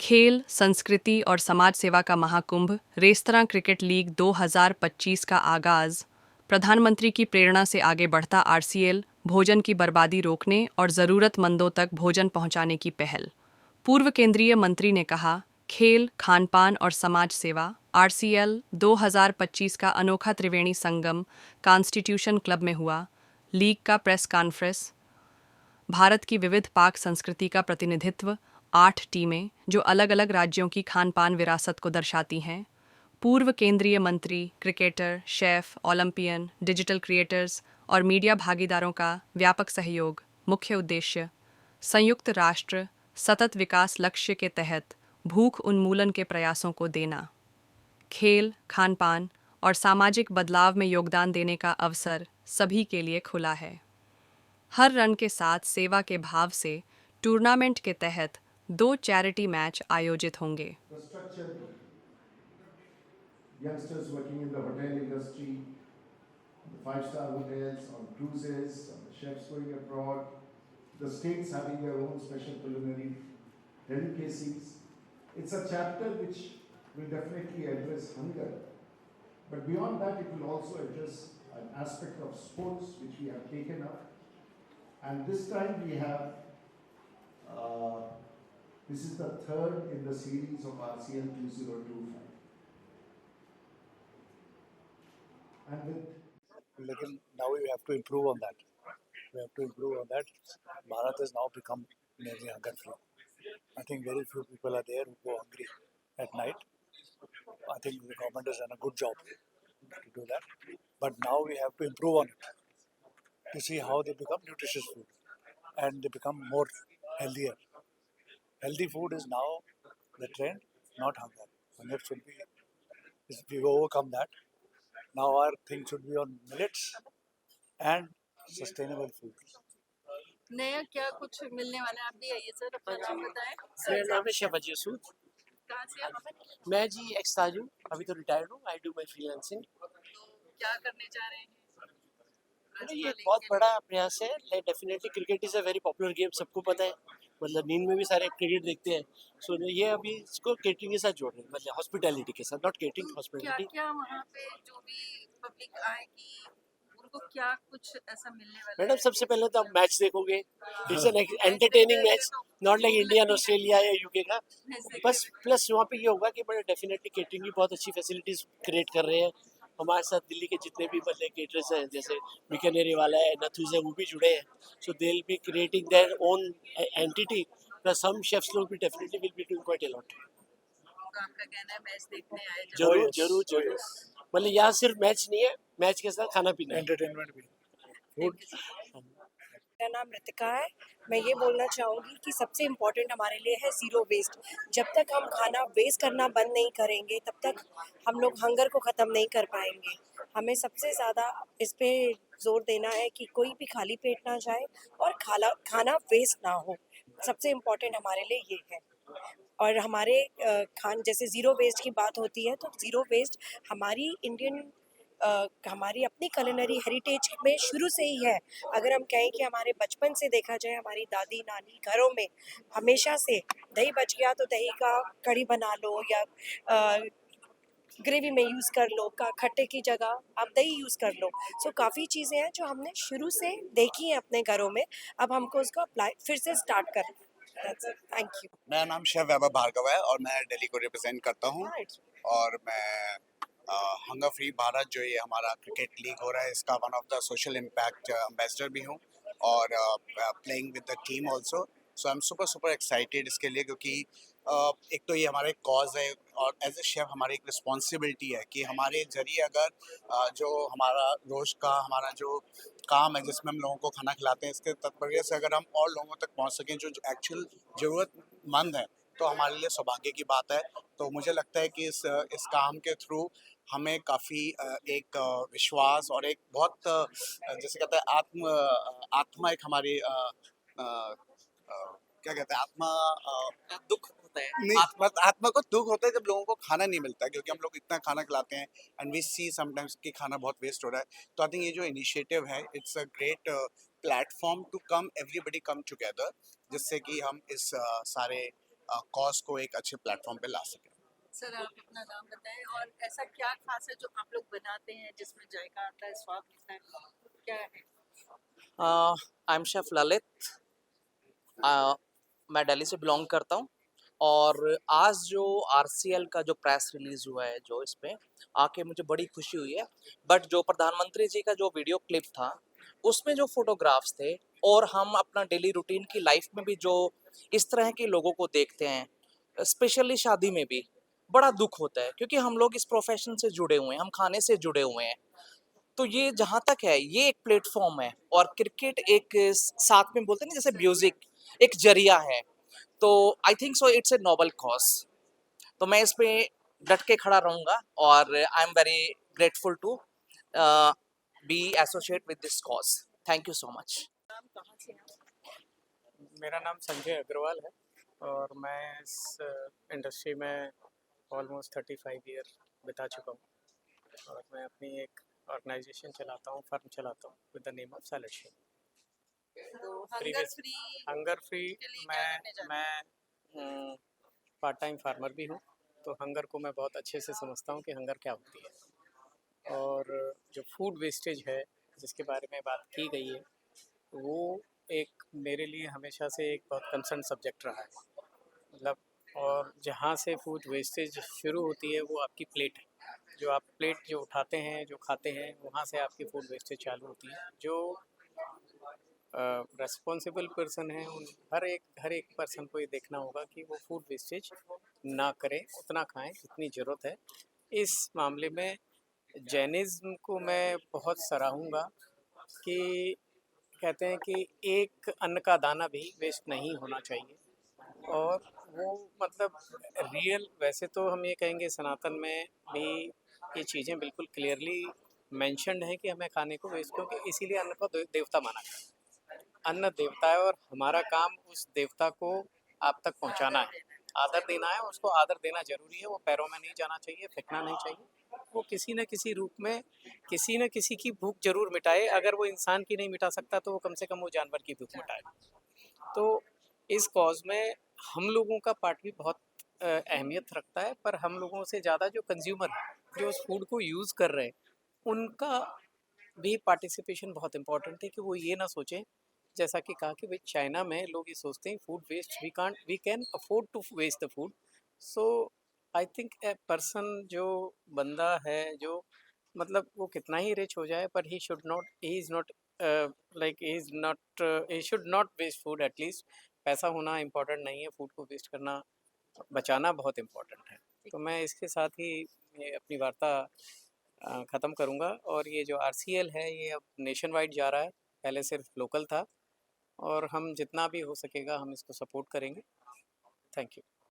खेल, संस्कृति और समाज सेवा का महाकुंभ रेस्तरां क्रिकेट लीग 2025 का आगाज। प्रधानमंत्री की प्रेरणा से आगे बढ़ता आरसीएल, भोजन की बर्बादी रोकने और जरूरतमंदों तक भोजन पहुंचाने की पहल। पूर्व केंद्रीय मंत्री ने कहा, खेल, खानपान और समाज सेवा आरसीएल 2025 का अनोखा त्रिवेणी संगम कॉन्स्टिट्यूशन क्लब में हुआ। लीग का प्रेस कॉन्फ्रेंस। भारत की विविध पाक संस्कृति का प्रतिनिधित्व, 8 टीमें जो अलग अलग राज्यों की खान पान विरासत को दर्शाती हैं। पूर्व केंद्रीय मंत्री, cricketer, chef, Olympian, digital creators और मीडिया भागीदारों का व्यापक सहयोग। मुख्य उद्देश्य, संयुक्त राष्ट्र सतत विकास लक्ष्य के तहत भूख उन्मूलन के प्रयासों को देना। खेल, खानपान और सामाजिक बदलाव में योगदान देने का अवसर सभी के लिए खुला है। हर रन के साथ सेवा के भाव से टूर्नामेंट के तहत 2 चैरिटी मैच आयोजित होंगे। The structure, youngsters working in the hotel industry, the five-star hotels, on cruises, on the chefs going abroad, the states having their own special culinary delicacies. It's a chapter which will definitely address hunger, but beyond that, it will also address an aspect of sports which we have taken up. And this time we have, this is the third in the series of RCL 2025. And with लेकिन now we have to improve on that. We have to improve on that. Bharat has now become nearly hunger free. I think very few people are there who go hungry at night. I think the government has done a good job to do that. But now we have to improve on it to see how they become nutritious food and they become more healthier. Healthy food is now the trend, not hunger. Hunger should be, we've overcome that. Now our thing should be on millets and sustainable food. नया क्या कुछ मिलने वाला है? आप भी आइए sir, अपना नाम बताएं। मेरा नाम है शहबाज यूसुफ। कहाँ से आप? मैं जी एक्स ताज हूँ, अभी तो रिटायर्ड हूँ। I do my freelancing. क्या करने जा रहे हैं? ये एक बहुत बड़ा प्रयास है। Definitely cricket is a very popular game, सबको पता है। मतलब नींद में भी सारे क्रिकेट देखते हैं। सो ये अभी इसको केटरिंग के साथ जोड़ रहे हैं, मतलब हॉस्पिटैलिटी के साथ, नॉट केटरिंग, क्या हॉस्पिटैलिटी। क्या वहाँ पे जो भी पब्लिक आएगी उनको क्या कुछ ऐसा मिलने वाला मैडम है? सबसे पहले तो आप मैच देखोगे। It's an entertaining match, not like India Australia या यूके का। बस प्लस वहाँ पे ये होगा कि बड़े डेफिनेटली केटरिंग की बहुत अच्छी फैसिलिटीज क्रिएट कर रहे हैं। हमारे साथ दिल्ली के जितने भी मतलब केटरर्स हैं, जैसे बीकानेरी वाला है, नथुज है, वो भी जुड़े हैं। So they will be creating their own entity, plus हम शेफ्स लोग भी definitely will be doing quite a lot. तो आपका कहना है मैच देखने आए जब? जरूर yes, जरूर oh जरूर। yes. मतलब यहाँ सिर्फ मैच नहीं है, मैच के साथ खाना पीना है। Entertainment भी. Food. मेरा नाम रितिका है। मैं ये बोलना चाहूँगी कि सबसे इम्पोर्टेंट हमारे लिए है ज़ीरो वेस्ट। जब तक हम खाना वेस्ट करना बंद नहीं करेंगे तब तक हम लोग हंगर को ख़त्म नहीं कर पाएंगे। हमें सबसे ज़्यादा इस पे जोर देना है कि कोई भी खाली पेट ना जाए और खाना वेस्ट ना हो। सबसे इम्पोर्टेंट हमारे लिए ये है। और हमारे जैसे ज़ीरो वेस्ट की बात होती है तो ज़ीरो वेस्ट हमारी हमारी अपनी culinary हेरिटेज में शुरू से ही है। अगर हम कहें कि हमारे बचपन से देखा जाए, हमारी दादी नानी घरों में हमेशा से दही बच गया तो दही का कढ़ी बना लो या ग्रेवी में यूज़ कर लो, खट्टे की जगह आप दही यूज़ कर लो। सो काफ़ी चीज़ें हैं जो हमने शुरू से देखी हैं अपने घरों में, अब हमको उसको अप्लाई फिर से स्टार्ट करना है। Thank you. मेरा नाम शेफ वैभव भार्गव है और मैं दिल्ली को रिप्रेजेंट करता हूँ। और मैं हंगर फ्री भारत जो ये हमारा क्रिकेट लीग हो रहा है, इसका one of the social impact ambassador भी हूँ और playing with the team also. So I am super excited इसके लिए, क्योंकि एक तो ये हमारा एक कॉज है और एज ए शेफ हमारी एक रिस्पॉन्सिबिलिटी है कि हमारे जरिए अगर जो हमारा रोज़ का हमारा जो काम है जिसमें हम लोगों को खाना खिलाते हैं, इसके तात्पर्य से अगर हम और लोगों तक पहुंच सकें जो एक्चुअल ज़रूरतमंद है, तो हमारे लिए सौभाग्य की बात है। तो मुझे लगता है कि इस काम के थ्रू हमें काफ़ी एक विश्वास और एक बहुत जैसे कहते हैं आत्मा एक हमारी क्या कहते हैं आत्मा दुख होता है। नहीं, आत्मा को दुख होता है जब लोगों को खाना नहीं मिलता, क्योंकि हम लोग इतना खाना खिलाते हैं एंड वी सी समटाइम्स कि खाना बहुत वेस्ट हो रहा है। तो आई थिंक ये जो इनिशिएटिव है, it's a great platform to come everybody come together, जिससे कि हम इस सारे कॉज को एक अच्छे प्लेटफॉर्म पे ला सकें। सर आप अपना नाम बताएं और ऐसा क्या खास है जो आप लोग बनाते हैं जिसमें जायका आता है, स्वाद आता है, क्या है? I am chef Lalit. मैं दिल्ली से बिलोंग करता हूँ और आज जो आरसीएल का जो प्रेस रिलीज हुआ है जो इसमें आके मुझे बड़ी खुशी हुई है। बट जो प्रधानमंत्री जी का जो वीडियो क्लिप था उसमें जो फोटोग्राफ्स थे और हम अपना डेली रूटीन की लाइफ में भी जो इस तरह के लोगों को देखते हैं स्पेशली शादी में भी बड़ा दुख होता है क्योंकि हम लोग इस प्रोफेशन से जुड़े हुए हैं, हम खाने से जुड़े हुए हैं। तो ये जहाँ तक है ये एक प्लेटफॉर्म है और क्रिकेट एक साथ में बोलते हैं ना जैसे म्यूजिक एक जरिया है। तो I think so it's a noble cause. तो मैं इस पे डट के खड़ा रहूंगा और I am very grateful to be associate with this cause. Thank you so much. नाम कहाँ से हैं? मेरा नाम संजय अग्रवाल है और मैं इस इंडस्ट्री में ऑलमोस्ट 35 ईयर बिता चुका हूँ और मैं अपनी एक ऑर्गेनाइजेशन चलाता हूँ, फर्म चलाता हूँ with the name of salad chef. तो hunger Previous- free hunger free के लिए क्या करने जाते मैं पार्ट टाइम फार्मर भी हूँ, तो हंगर को मैं बहुत अच्छे से समझता हूँ कि हंगर क्या होती है। और जो फूड वेस्टेज है जिसके बारे में बात की गई है वो एक मेरे लिए हमेशा से एक बहुत कंसर्न सब्जेक्ट रहा है। मतलब और जहाँ से फूड वेस्टेज शुरू होती है वो आपकी प्लेट है। जो आप प्लेट जो उठाते हैं जो खाते हैं वहाँ से आपकी फूड वेस्टेज चालू होती है। जो रेस्पॉन्सिबल पर्सन है उन हर एक पर्सन को ये देखना होगा कि वो फूड वेस्टेज ना करें, उतना खाएं जितनी ज़रूरत है। इस मामले में जैनिज़्म को मैं बहुत सराहूँगा कि कहते हैं कि एक अन्न का दाना भी वेस्ट नहीं होना चाहिए। और वो मतलब रियल वैसे तो हम ये कहेंगे सनातन में भी ये चीज़ें बिल्कुल क्लियरली मेंशन्ड है कि हमें खाने को वेस्ट, क्योंकि इसीलिए अन्न को देवता माना गया है। अन्न देवता है और हमारा काम उस देवता को आप तक पहुंचाना है, आदर देना है। उसको आदर देना जरूरी है, वो पैरों में नहीं जाना चाहिए, फेंकना नहीं चाहिए। वो किसी न किसी रूप में किसी न किसी की भूख जरूर मिटाए। अगर वो इंसान की नहीं मिटा सकता तो वो कम से कम वो जानवर की भूख मिटाए। तो इस कॉज में हम लोगों का पार्ट भी बहुत अहमियत रखता है, पर हम लोगों से ज़्यादा जो कंज्यूमर है जो उस फूड को यूज़ कर रहे हैं उनका भी पार्टिसिपेशन बहुत इम्पोर्टेंट है कि वो ये ना सोचें जैसा कि कहा कि भाई चाइना में लोग ये सोचते हैं food waste we can afford to waste the food. So I think a person जो बंदा है जो मतलब वो कितना ही रिच हो जाए पर he is not like he should not waste food. At least पैसा होना इम्पोर्टेंट नहीं है, फूड को वेस्ट करना बचाना बहुत इम्पोर्टेंट है। तो मैं इसके साथ ही ये अपनी वार्ता ख़त्म करूँगा। और ये जो आरसीएल है ये अब नेशन वाइड जा रहा है, पहले सिर्फ लोकल था और हम जितना भी हो सकेगा हम इसको सपोर्ट करेंगे। Thank you.